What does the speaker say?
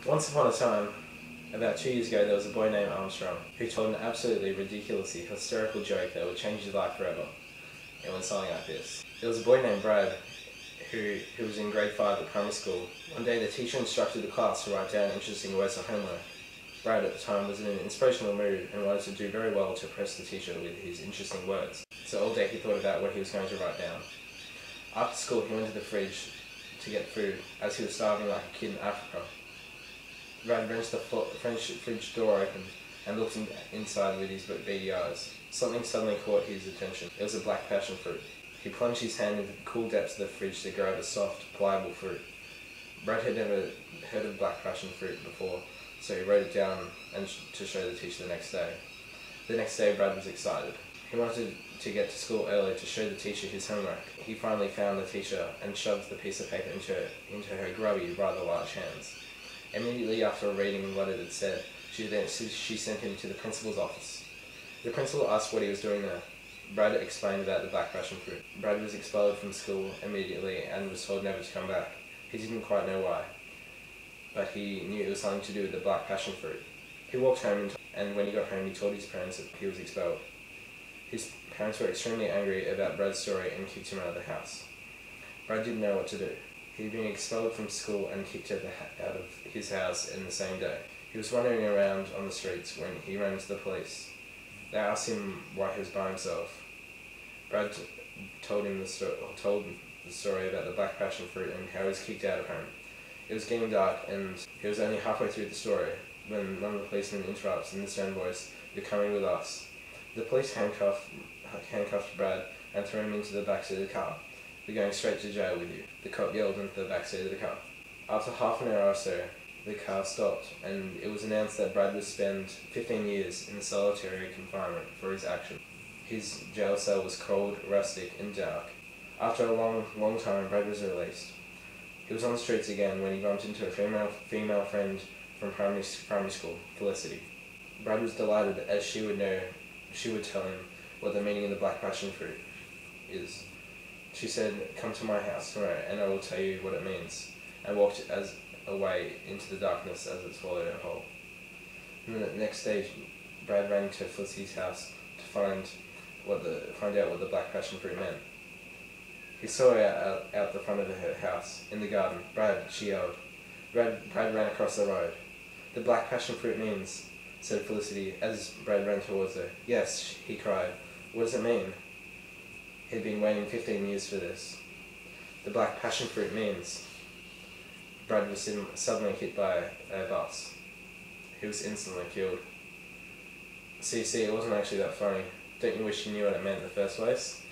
Once upon a time, about 2 years ago, there was a boy named Armstrong who told an absolutely ridiculously hysterical joke that would change his life forever. It went something like this. There was a boy named Brad who was in grade 5 at primary school. One day the teacher instructed the class to write down interesting words for homework. Brad at the time was in an inspirational mood and wanted to do very well to impress the teacher with his interesting words. So all day he thought about what he was going to write down. After school he went to the fridge to get food, as he was starving like a kid in Africa. Brad wrenched the fridge door open and looked inside with his beady eyes. Something suddenly caught his attention. It was a black passion fruit. He plunged his hand into the cool depths of the fridge to grab a soft, pliable fruit. Brad had never heard of black passion fruit before, so he wrote it down to show the teacher the next day. The next day Brad was excited. He wanted to get to school early to show the teacher his homework. He finally found the teacher and shoved the piece of paper into her grubby, rather large hands. Immediately after reading what it had said, she sent him to the principal's office. The principal asked what he was doing there. Brad explained about the black passion fruit. Brad was expelled from school immediately and was told never to come back. He didn't quite know why, but he knew it was something to do with the black passion fruit. He walked home and when he got home he told his parents that he was expelled. His parents were extremely angry about Brad's story and kicked him out of the house. Brad didn't know what to do. He'd been expelled from school and kicked out of his house in the same day. He was wandering around on the streets when he ran into the police. They asked him why he was by himself. Brad told the story about the black passion fruit and how he was kicked out of home. It was getting dark and he was only halfway through the story when one of the policemen interrupts in the stern voice, "You're coming with us." The police handcuffed Brad and threw him into the backseat of the car. "We're going straight to jail with you," the cop yelled into the backseat of the car. After half an hour or so, the car stopped and it was announced that Brad would spend 15 years in solitary confinement for his action. His jail cell was cold, rustic and dark. After a long time, Brad was released. He was on the streets again when he bumped into a female friend from primary school, Felicity. Brad was delighted as she would tell him what the meaning of the black passion fruit is. She said, "Come to my house tomorrow and I will tell you what it means," and walked away into the darkness as it swallowed her whole. And the next day, Brad ran to Felicity's house to find out what the black passion fruit meant. He saw her out the front of her house, in the garden. "Brad," she yelled. Brad ran across the road. "The black passion fruit means," said Felicity as Brad ran towards her. "Yes," he cried. "What does it mean?" He'd been waiting 15 years for this. "The black passion fruit means..." Brad was suddenly hit by a bus. He was instantly killed. See, it wasn't actually that funny. Don't you wish you knew what it meant in the first place?